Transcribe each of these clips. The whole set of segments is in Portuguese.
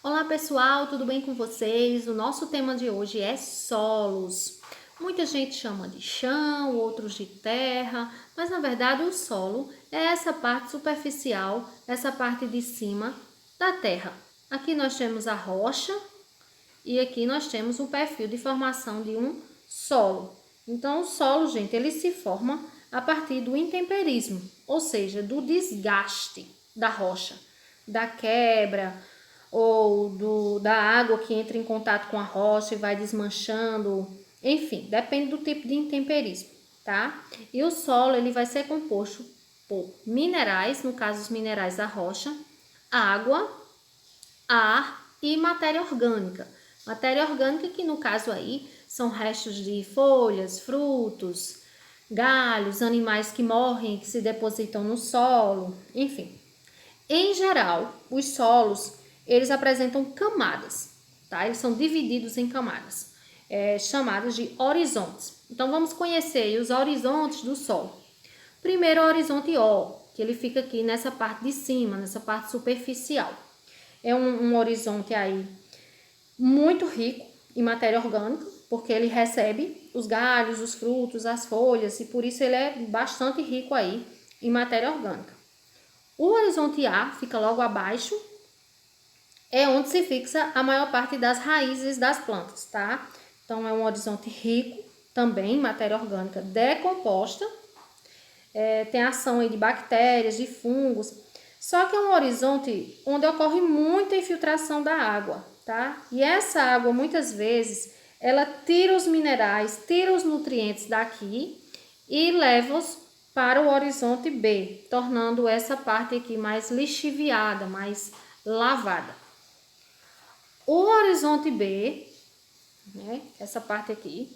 Olá pessoal, tudo bem com vocês? O nosso tema de hoje é solos. Muita gente chama de chão, outros de terra, mas na verdade o solo é essa parte superficial, essa parte de cima da terra. Aqui nós temos a rocha e aqui nós temos o perfil de formação de um solo. Então o solo, gente, ele se forma a partir do intemperismo, ou seja, do desgaste da rocha, da quebra ou da água que entra em contato com a rocha e vai desmanchando, enfim, depende do tipo de intemperismo, tá? E o solo ele vai ser composto por minerais, no caso os minerais da rocha, água, ar e matéria orgânica. Matéria orgânica que no caso aí são restos de folhas, frutos, galhos, animais que morrem, que se depositam no solo, enfim. Em geral, os solos, eles apresentam camadas, tá? Eles são divididos em camadas, chamadas de horizontes. Então, vamos conhecer aí os horizontes do solo. Primeiro, o horizonte O, que ele fica aqui nessa parte de cima, nessa parte superficial. É um horizonte aí muito rico em matéria orgânica, porque ele recebe os galhos, os frutos, as folhas, e por isso ele é bastante rico aí em matéria orgânica. O horizonte A fica logo abaixo, é onde se fixa a maior parte das raízes das plantas, tá? Então, é um horizonte rico também em matéria orgânica decomposta, tem ação aí de bactérias, de fungos, só que é um horizonte onde ocorre muita infiltração da água, tá? E essa água, muitas vezes, ela tira os minerais, tira os nutrientes daqui e leva-os para o horizonte B, tornando essa parte aqui mais lixiviada, mais lavada. O horizonte B, né, essa parte aqui,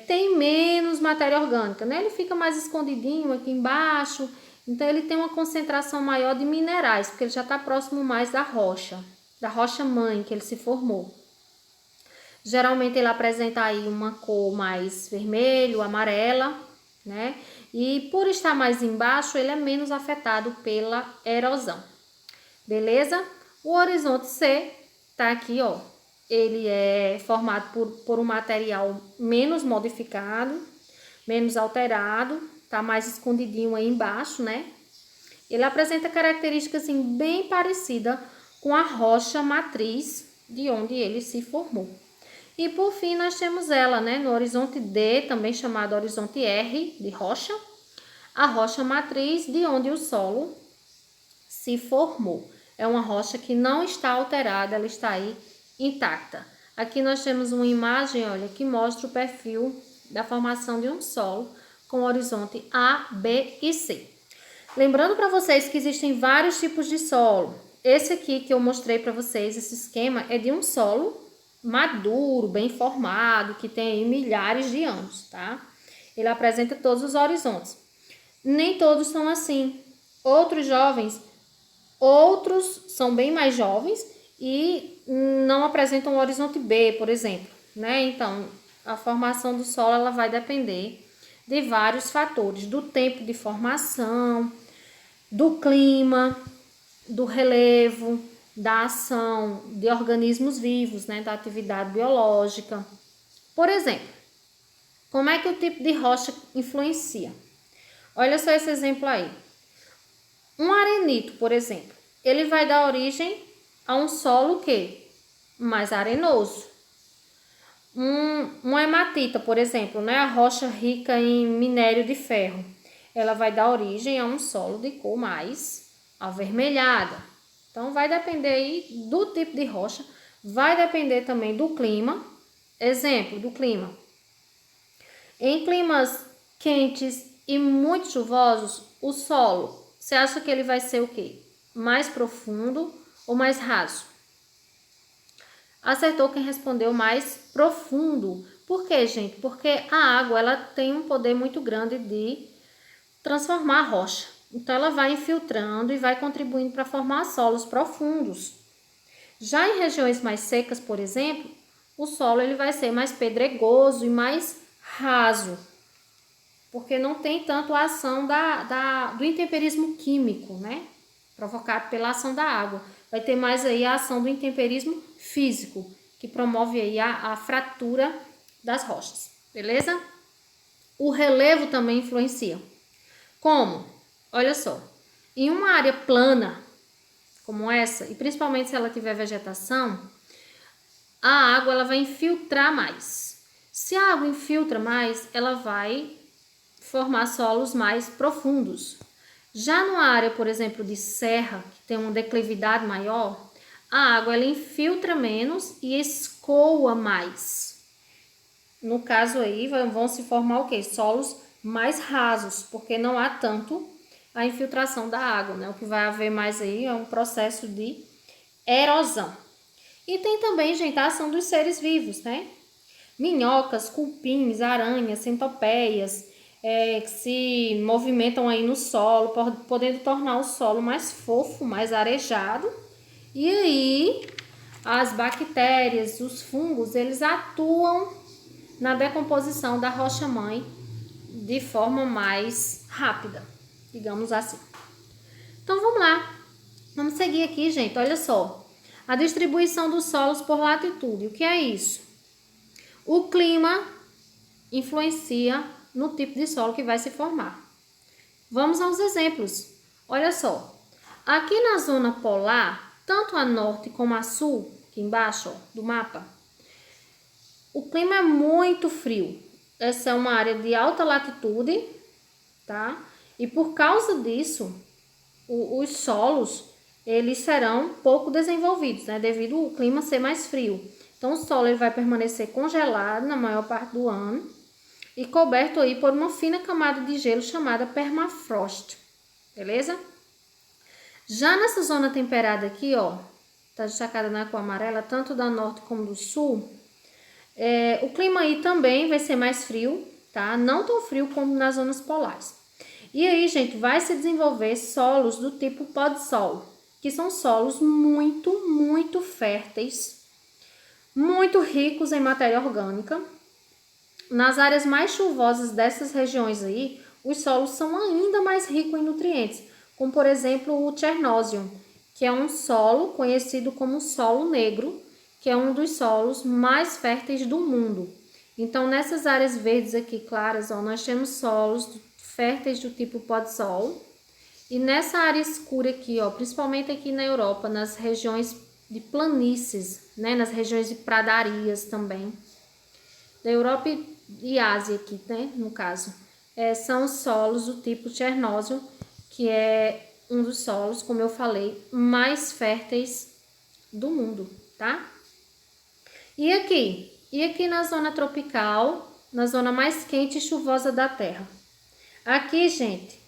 tem menos matéria orgânica, né? Ele fica mais escondidinho aqui embaixo, então ele tem uma concentração maior de minerais, porque ele já está próximo mais da rocha mãe que ele se formou. Geralmente ele apresenta aí uma cor mais vermelho, amarela, né? E por estar mais embaixo, ele é menos afetado pela erosão. Beleza? O horizonte C tá aqui, ó. Ele é formado por um material menos modificado, menos alterado, tá mais escondidinho aí embaixo, né? Ele apresenta características assim, bem parecida com a rocha matriz de onde ele se formou. E por fim nós temos ela, né, no horizonte D, também chamado horizonte R de rocha, a rocha matriz de onde o solo se formou. É uma rocha que não está alterada, ela está aí intacta. Aqui nós temos uma imagem, olha, que mostra o perfil da formação de um solo com horizonte A, B e C. Lembrando para vocês que existem vários tipos de solo. Esse aqui que eu mostrei para vocês, esse esquema, é de um solo maduro, bem formado, que tem aí milhares de anos, tá? Ele apresenta todos os horizontes. Nem todos são assim. Outros são bem mais jovens e não apresentam o horizonte B, por exemplo, né? Então, a formação do solo ela vai depender de vários fatores, do tempo de formação, do clima, do relevo, da ação de organismos vivos, né, da atividade biológica. Por exemplo, como é que o tipo de rocha influencia? Olha só esse exemplo aí. Um arenito, por exemplo, ele vai dar origem a um solo que mais arenoso. Uma hematita, por exemplo, né, a rocha rica em minério de ferro, ela vai dar origem a um solo de cor mais avermelhada. Então, vai depender aí do tipo de rocha, vai depender também do clima. Exemplo do clima. Em climas quentes e muito chuvosos, o solo, você acha que ele vai ser o quê? Mais profundo ou mais raso? Acertou quem respondeu mais profundo. Por quê, gente? Porque a água ela tem um poder muito grande de transformar a rocha. Então, ela vai infiltrando e vai contribuindo para formar solos profundos. Já em regiões mais secas, por exemplo, o solo ele vai ser mais pedregoso e mais raso, porque não tem tanto a ação do intemperismo químico, né? provocado pela ação da água. Vai ter mais aí a ação do intemperismo físico, que promove aí a fratura das rochas, beleza? O relevo também influencia. Como? Olha só, em uma área plana como essa, e principalmente se ela tiver vegetação, a água ela vai infiltrar mais. Se a água infiltra mais, ela vai formar solos mais profundos. Já numa área, por exemplo, de serra, que tem uma declividade maior, a água ela infiltra menos e escoa mais. No caso aí, vão se formar o quê? Solos mais rasos, porque não há tanto a infiltração da água, né? O que vai haver mais aí é um processo de erosão. E tem também, gente, a ação dos seres vivos, né? Minhocas, cupins, aranhas, centopeias, que se movimentam aí no solo, podendo tornar o solo mais fofo, mais arejado. E aí, as bactérias, os fungos, eles atuam na decomposição da rocha-mãe de forma mais rápida, digamos assim. Então, vamos lá. Vamos seguir aqui, gente. Olha só. A distribuição dos solos por latitude. O que é isso? O clima influencia no tipo de solo que vai se formar. Vamos aos exemplos. Olha só. Aqui na zona polar, tanto a norte como a sul, aqui embaixo ó, do mapa, o clima é muito frio. Essa é uma área de alta latitude, tá? E por causa disso, os solos, eles serão pouco desenvolvidos, né? Devido ao clima ser mais frio. Então, o solo ele vai permanecer congelado na maior parte do ano e coberto aí por uma fina camada de gelo chamada permafrost, beleza? Já nessa zona temperada aqui, ó, tá destacada na cor amarela, tanto da norte como do sul, o clima aí também vai ser mais frio, tá? Não tão frio como nas zonas polares. E aí, gente, vai se desenvolver solos do tipo pó de sol, que são solos muito, muito férteis, muito ricos em matéria orgânica. Nas áreas mais chuvosas dessas regiões aí, os solos são ainda mais ricos em nutrientes, como por exemplo o Chernósium, que é um solo conhecido como solo negro, que é um dos solos mais férteis do mundo. Então, nessas áreas verdes aqui claras, ó, nós temos solos férteis do tipo pó de sol. E nessa área escura aqui, ó, principalmente aqui na Europa, nas regiões de planícies, né, nas regiões de pradarias também, da Europa e Ásia aqui, né, no caso, são solos do tipo Chernósium, que é um dos solos, como eu falei, mais férteis do mundo, tá? E aqui na zona tropical, na zona mais quente e chuvosa da Terra. Aqui, gente,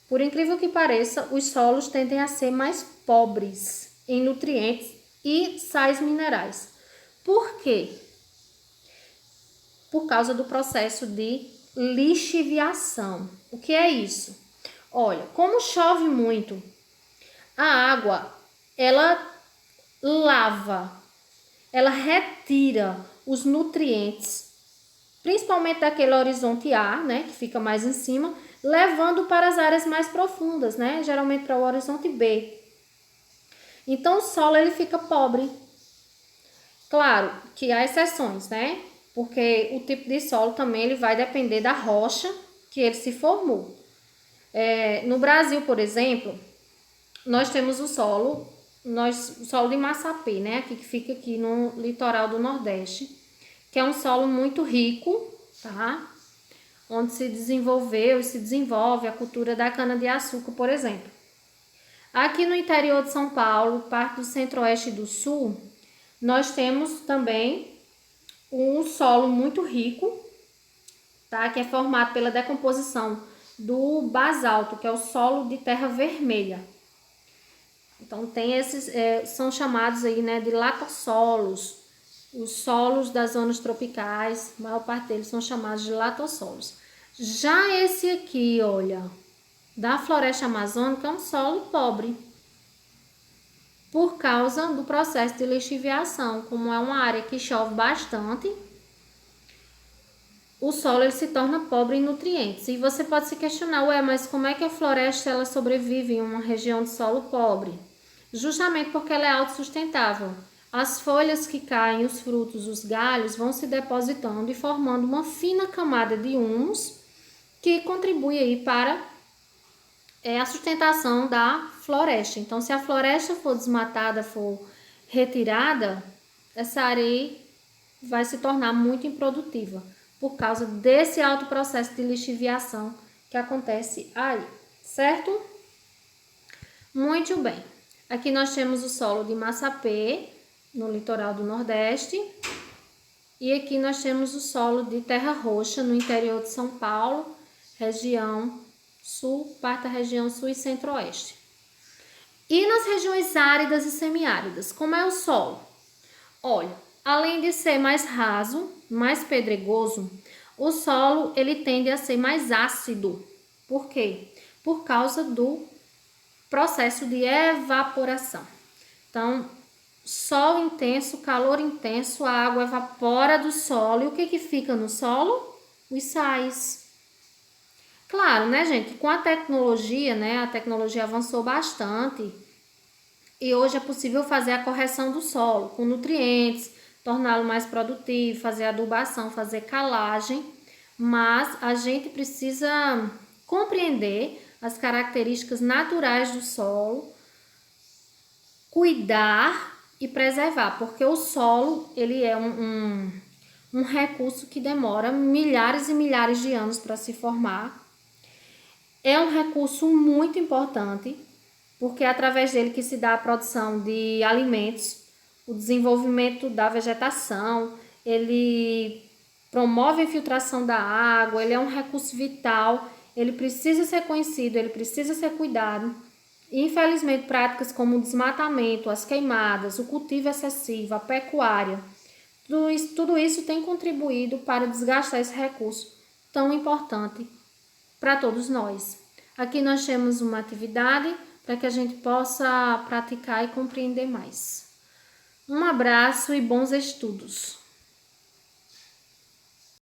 por incrível que pareça, os solos tendem a ser mais pobres em nutrientes e sais minerais. Por quê? Por causa do processo de lixiviação. O que é isso? Olha, como chove muito, a água, ela lava, ela retira os nutrientes, principalmente daquele horizonte A, né, que fica mais em cima, levando para as áreas mais profundas, né, geralmente para o horizonte B. Então, o solo ele fica pobre. Claro que há exceções, né, porque o tipo de solo também ele vai depender da rocha que ele se formou. No Brasil, por exemplo, nós temos o solo de Massapê, né, que fica aqui no litoral do Nordeste, que é um solo muito rico, tá? Onde se desenvolveu e se desenvolve a cultura da cana-de-açúcar, por exemplo. Aqui no interior de São Paulo, parte do centro-oeste e do sul, nós temos também um solo muito rico, tá? Que é formado pela decomposição do basalto, que é o solo de terra vermelha. Então, tem esses, são chamados aí, né, de latossolos. Os solos das zonas tropicais, a maior parte deles são chamados de latossolos. Já esse aqui, olha, da floresta amazônica, é um solo pobre, por causa do processo de lixiviação. Como é uma área que chove bastante, o solo ele se torna pobre em nutrientes. E você pode se questionar, ué, mas como é que a floresta ela sobrevive em uma região de solo pobre? Justamente porque ela é autossustentável. As folhas que caem, os frutos, os galhos vão se depositando e formando uma fina camada de humus que contribui aí para a sustentação da floresta. Então, se a floresta for desmatada, for retirada, essa área vai se tornar muito improdutiva por causa desse alto processo de lixiviação que acontece aí, certo? Muito bem. Aqui nós temos o solo de Massapê, no litoral do Nordeste. E aqui nós temos o solo de terra roxa, no interior de São Paulo, região sul, parte da região sul e centro-oeste. E nas regiões áridas e semiáridas, como é o solo? Olha, além de ser mais raso, mais pedregoso, o solo ele tende a ser mais ácido. Por quê? Por causa do processo de evaporação. Então, sol intenso, calor intenso, a água evapora do solo. E o que fica no solo? Os sais. Claro, né, gente? Com a tecnologia, né? A tecnologia avançou bastante. E hoje é possível fazer a correção do solo com nutrientes, torná-lo mais produtivo, fazer adubação, fazer calagem. Mas a gente precisa compreender as características naturais do solo, cuidar e preservar, porque o solo ele é um recurso que demora milhares e milhares de anos para se formar. É um recurso muito importante, porque é através dele que se dá a produção de alimentos, o desenvolvimento da vegetação, ele promove a infiltração da água, ele é um recurso vital, ele precisa ser conhecido, ele precisa ser cuidado. Infelizmente, práticas como o desmatamento, as queimadas, o cultivo excessivo, a pecuária, tudo isso tem contribuído para desgastar esse recurso tão importante para todos nós. Aqui nós temos uma atividade para que a gente possa praticar e compreender mais. Um abraço e bons estudos!